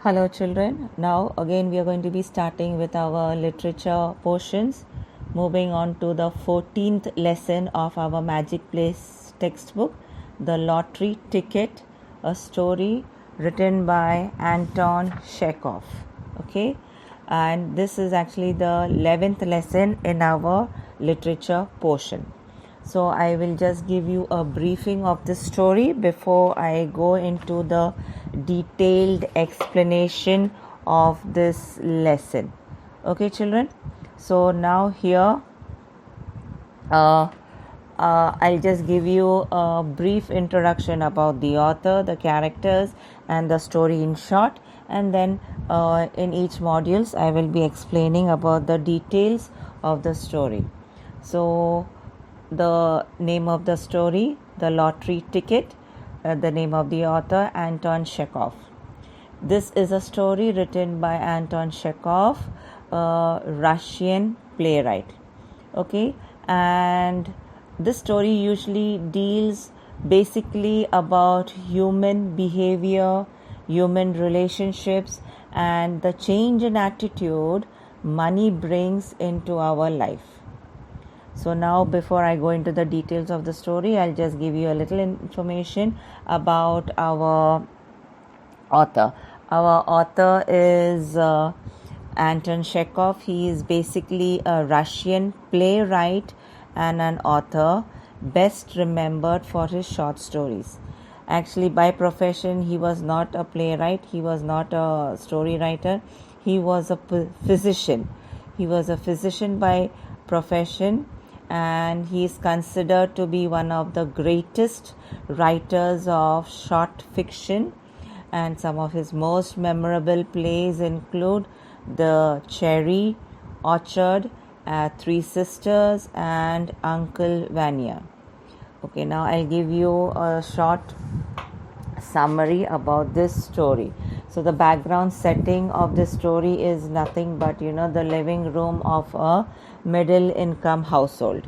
Hello children, now again we are going to be starting with our literature portions, moving on to the 14th lesson of our Magic Place textbook, The Lottery Ticket, a story written by Anton Chekhov. Okay, and this is actually the 11th lesson in our literature portion. So I will just give you a briefing of the story before I go into the detailed explanation of this lesson. Okay, children. So now here I'll just give you a brief introduction about the author, the characters, and the story in short. And then in each modules, I will be explaining about the details of the story. So the name of the story, The Lottery Ticket, the name of the author, Anton Chekhov. This is a story written by Anton Chekhov, a Russian playwright. Okay, and this story usually deals basically about human behavior, human relationships, and the change in attitude money brings into our life. So now before I go into the details of the story, I'll just give you a little information about our author. Our author is Anton Chekhov. He is basically a Russian playwright and an author, best remembered for his short stories. Actually, by profession, he was not a playwright, he was not a story writer, he was a physician. He was a physician by profession, and he is considered to be one of the greatest writers of short fiction. And some of his most memorable plays include The Cherry Orchard, Three Sisters, and Uncle Vanya. Okay, now I'll give you a short summary about this story. So the background setting of this story is nothing but the living room of a middle income household.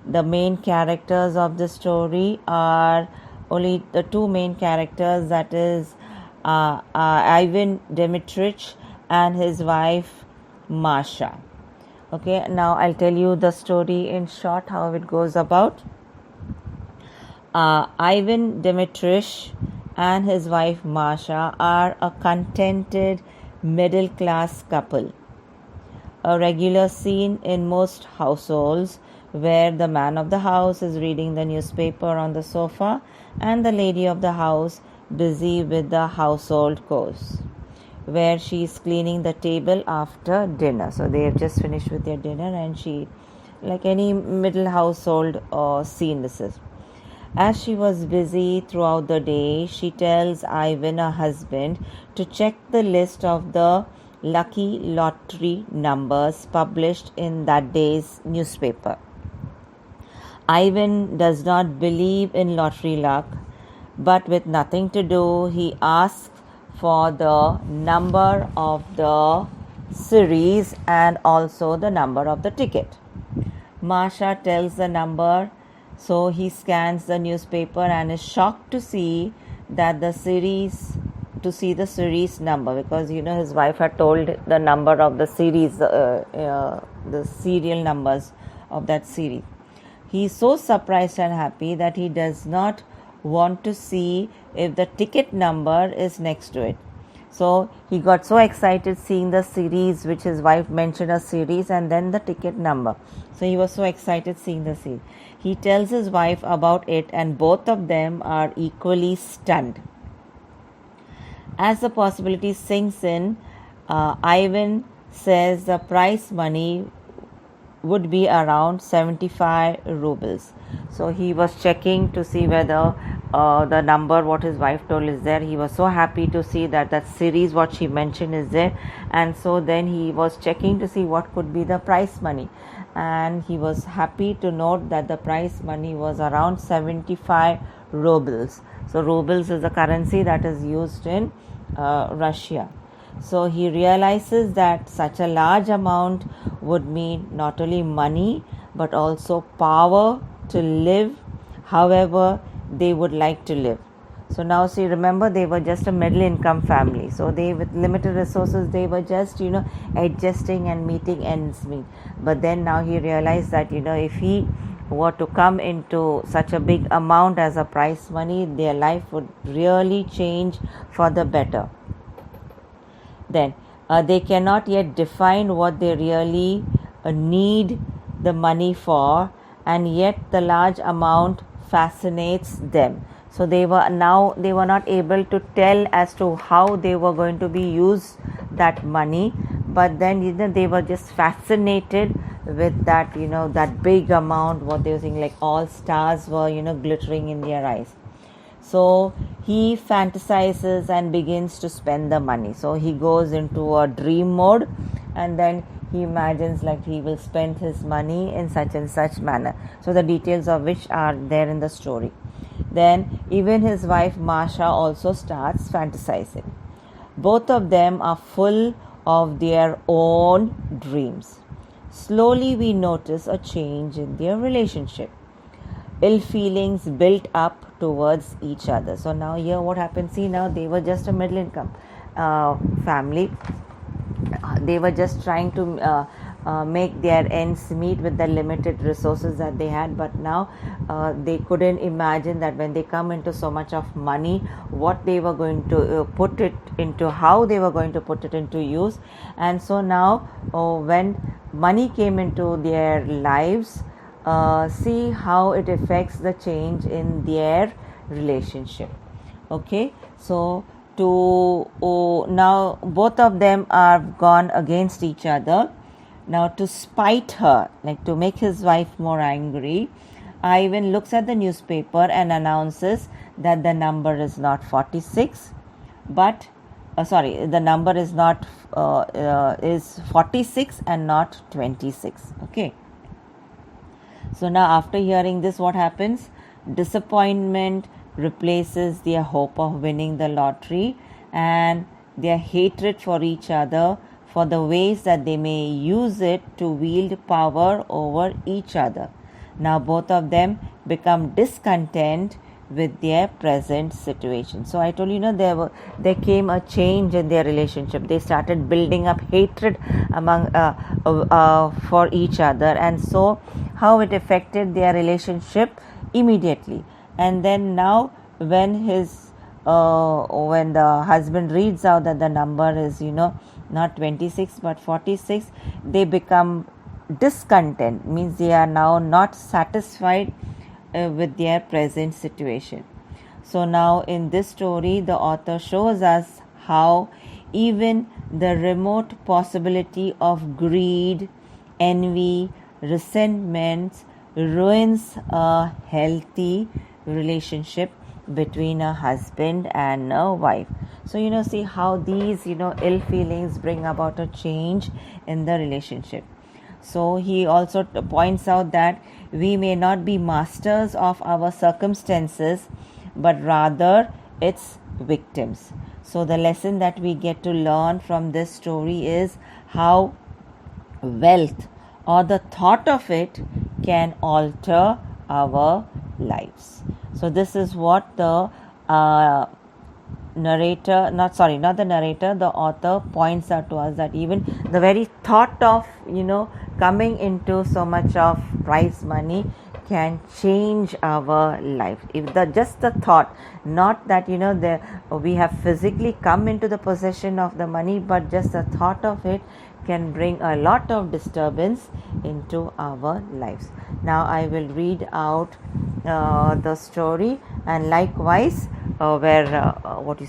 The main characters of the story are only the two main characters, that is Ivan Dmitrich and his wife Masha. Okay, now I'll tell you the story in short, how it goes about. Ivan Dmitrich and his wife Masha are a contented middle class couple. A regular scene in most households where the man of the house is reading the newspaper on the sofa and the lady of the house busy with the household chores, where she is cleaning the table after dinner. So they have just finished with their dinner, and she, like any middle household scene, this is. As she was busy throughout the day, she tells Ivan, her husband, to check the list of the lucky lottery numbers published in that day's newspaper. Ivan does not believe in lottery luck, but with nothing to do, he asks for the number of the series and also the number of the ticket. Masha tells the number, so he scans the newspaper and is shocked to see that the series number, because his wife had told the number of the series, the serial numbers of that series. He is so surprised and happy that he does not want to see if the ticket number is next to it. So he got so excited seeing the series, which his wife mentioned a series, and then the ticket number. So he was so excited seeing the series. He tells his wife about it, and both of them are equally stunned. As the possibility sinks in, Ivan says the prize money would be around 75 rubles. So he was checking to see whether the number what his wife told is there. He was so happy to see that series what she mentioned is there, and so then he was checking to see what could be the prize money, and he was happy to note that the prize money was around 75 rubles. So rubles is the currency that is used in Russia. So he realizes that such a large amount would mean not only money but also power to live however they would like to live. So now see, remember, they were just a middle income family. So they, with limited resources, they were just, adjusting and meeting ends meet. But then now he realized that, if he were to come into such a big amount as a prize money, their life would really change for the better. Then they cannot yet define what they really need the money for, and yet the large amount fascinates them. So they were not able to tell as to how they were going to be used that money, but then they were just fascinated with that, that big amount, what they were saying, like all stars were glittering in their eyes. So he fantasizes and begins to spend the money. So he goes into a dream mode, and then he imagines like he will spend his money in such and such manner. So the details of which are there in the story. Then even his wife Masha also starts fantasizing. Both of them are full of their own dreams. Slowly we notice a change in their relationship. Ill feelings built up towards each other. So now here what happens, see, now they were just a middle income family. They were just trying to make their ends meet with the limited resources that they had, but now they couldn't imagine that when they come into so much of money, what they were going to put it into, how they were going to put it into use. And so now when money came into their lives, see how it affects the change in their relationship. Okay, so now both of them are gone against each other. Now to spite her, like to make his wife more angry, Ivan looks at the newspaper and announces that the number is not 46, but the number is not is 46 and not 26. Okay. So now after hearing this, what happens? Disappointment replaces their hope of winning the lottery, and their hatred for each other for the ways that they may use it to wield power over each other. Now both of them become discontent with their present situation. So I told you, there came a change in their relationship. They started building up hatred among for each other, and so how it affected their relationship immediately. And then now when when the husband reads out that the number is not 26 but 46, they become discontent, means they are now not satisfied with their present situation. So now in this story, the author shows us how even the remote possibility of greed, envy, resentment ruins a healthy relationship between a husband and a wife. So see how these ill feelings bring about a change in the relationship. So he also points out that we may not be masters of our circumstances, but rather its victims. So the lesson that we get to learn from this story is how wealth or the thought of it can alter our lives. So this is what the the author points out to us, that even the very thought of coming into so much of prize money can change our life. If just the thought, not that we have physically come into the possession of the money, but just the thought of it can bring a lot of disturbance into our lives. Now I will read out the story, and likewise where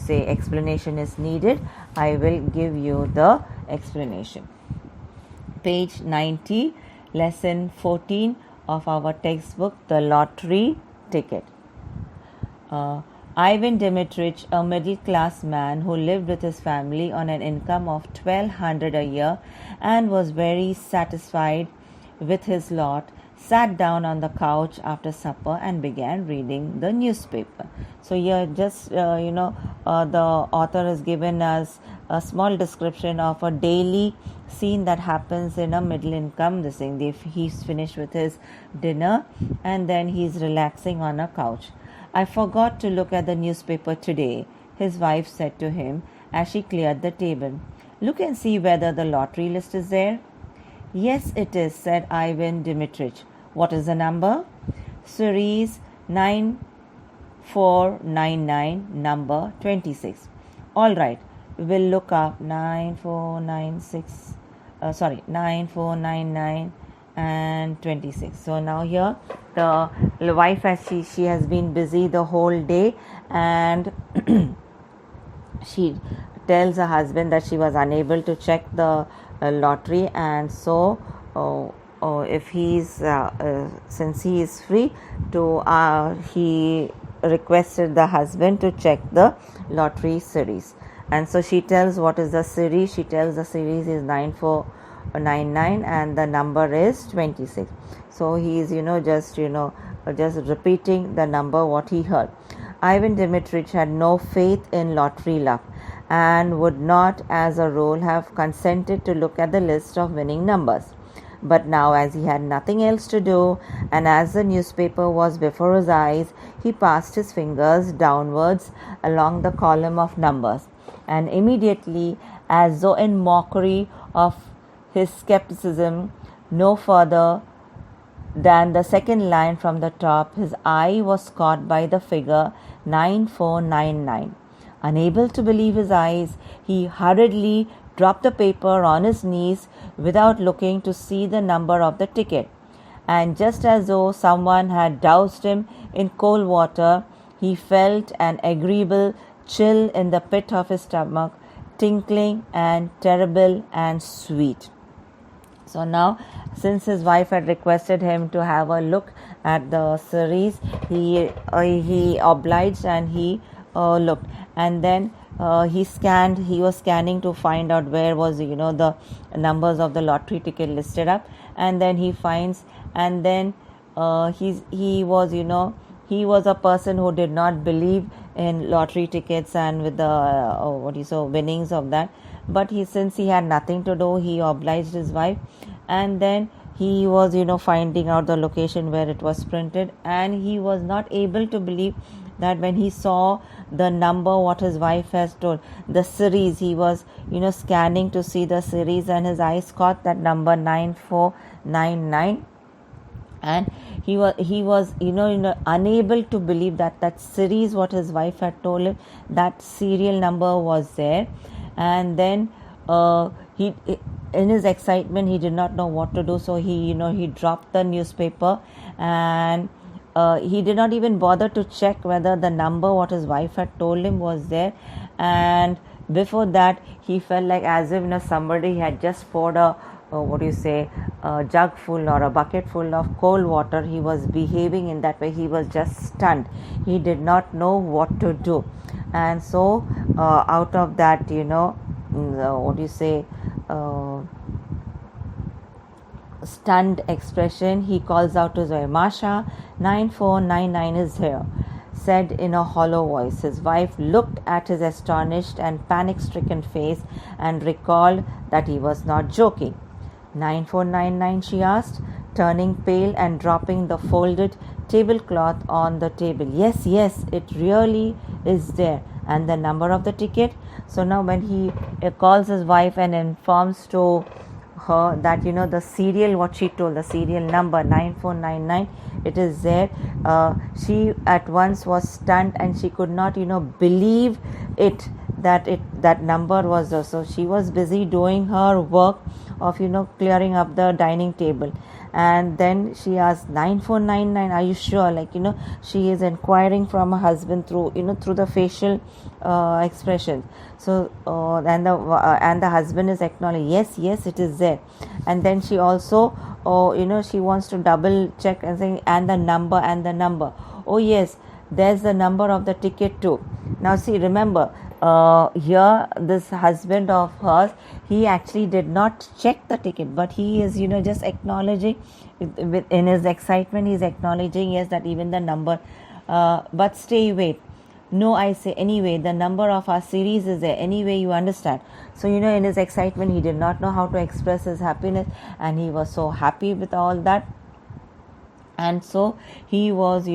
explanation is needed, I will give you the explanation. Page 90, lesson 14 of our textbook, The Lottery Ticket. Ivan Dmitrich, a middle-class man who lived with his family on an income of 1,200 a year and was very satisfied with his lot, sat down on the couch after supper and began reading the newspaper. So here just the author has given us a small description of a daily scene that happens in a middle income. He's finished with his dinner and then he's relaxing on a couch. I forgot to look at the newspaper today, his wife said to him as she cleared the table. Look and see whether the lottery list is there. Yes, it is, said Ivan Dmitrich. What is the number? Series 9499, number 26. All right, we'll look up 9499 and 26. So now here the wife, as she has been busy the whole day, and she tells her husband that she was unable to check the lottery, and so if he's since he is free to he requested the husband to check the lottery series. And so she tells what is the series. She tells the series is 9499 and the number is 26. So he is just repeating the number what he heard. Ivan Dmitrich had no faith in lottery luck and would not as a rule have consented to look at the list of winning numbers. But now, as he had nothing else to do, and as the newspaper was before his eyes, he passed his fingers downwards along the column of numbers, and immediately, as though in mockery of his skepticism, no further than the second line from the top, his eye was caught by the figure 9499. Unable to believe his eyes, he hurriedly dropped the paper on his knees without looking to see the number of the ticket. And just as though someone had doused him in cold water, he felt an agreeable chill in the pit of his stomach, tinkling and terrible and sweet. So now, since his wife had requested him to have a look at the series, he obliged and he looked, and then he was scanning to find out where was the numbers of the lottery ticket listed up, and then he finds, and then he was a person who did not believe in lottery tickets and with the winnings of that, but since he had nothing to do, he obliged his wife, and then he was finding out the location where it was printed, and he was not able to believe that when he saw the number what his wife has told, the series, he was scanning to see the series, and his eyes caught that number 9499, and he was unable to believe that series what his wife had told him, that serial number was there. And then he, in his excitement, he did not know what to do, so he dropped the newspaper, and he did not even bother to check whether the number what his wife had told him was there. And before that, he felt like as if somebody had just poured a jug full or a bucket full of cold water. He was behaving in that way. He was just stunned. He did not know what to do, and so out of that stunned expression, he calls out to his wife, Masha, 9499 is here, said in a hollow voice. His wife looked at his astonished and panic-stricken face and recalled that he was not joking. 9499, she asked, turning pale and dropping the folded tablecloth on the table. Yes, it really is there. And the number of the ticket? So now when he calls his wife and informs to her that the serial what she told, the serial number 9499, it is there, she at once was stunned and she could not believe it that number was there. So she was busy doing her work of clearing up the dining table, and then she asked, 9499, are you sure? She is inquiring from her husband through the facial expression. So and the husband is acknowledging, yes, it is there. And then she also she wants to double check and saying, and the number, oh yes, there's the number of the ticket too. Now see, remember, here this husband of hers, he actually did not check the ticket, but he is just acknowledging in his excitement. He is acknowledging, yes, that even the number, but wait, no, I say, anyway, the number of our series is there, anyway, you understand. So in his excitement, he did not know how to express his happiness, and he was so happy with all that, and so he was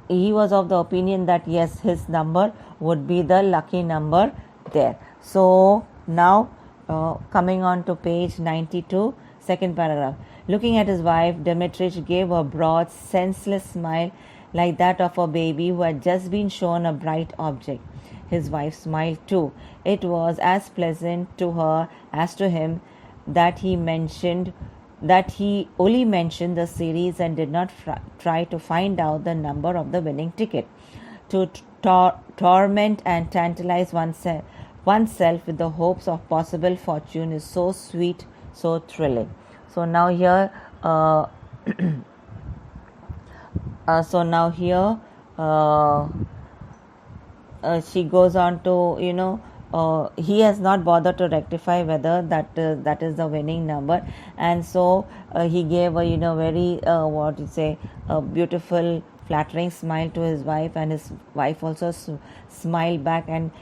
he was of the opinion that yes, his number would be the lucky number there. So now coming on to page 92, second paragraph. Looking at his wife, Dmitrich gave a broad, senseless smile like that of a baby who had just been shown a bright object. His wife smiled too. It was as pleasant to her as to him that he only mentioned the series and did not try to find out the number of the winning ticket. To torment and tantalize oneself with the hopes of possible fortune is so sweet, so thrilling. So now here uh, she goes on to, he has not bothered to rectify whether that is the winning number, and so he gave a very what you say, a beautiful flattering smile to his wife, and his wife also smiled back, and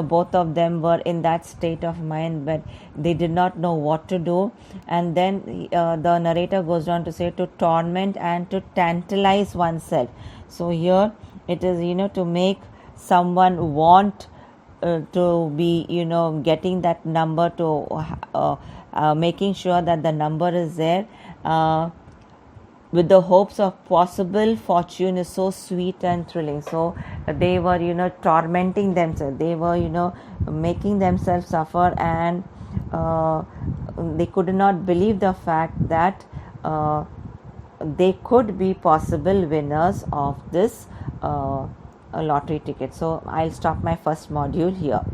both of them were in that state of mind but they did not know what to do. And then the narrator goes on to say to torment and to tantalize oneself. So here it is to make someone want to be getting that number, to making sure that the number is there with the hopes of possible fortune is so sweet and thrilling. So they were tormenting themselves, they were making themselves suffer, and they could not believe the fact that they could be possible winners of this lottery ticket. So I'll stop my first module here.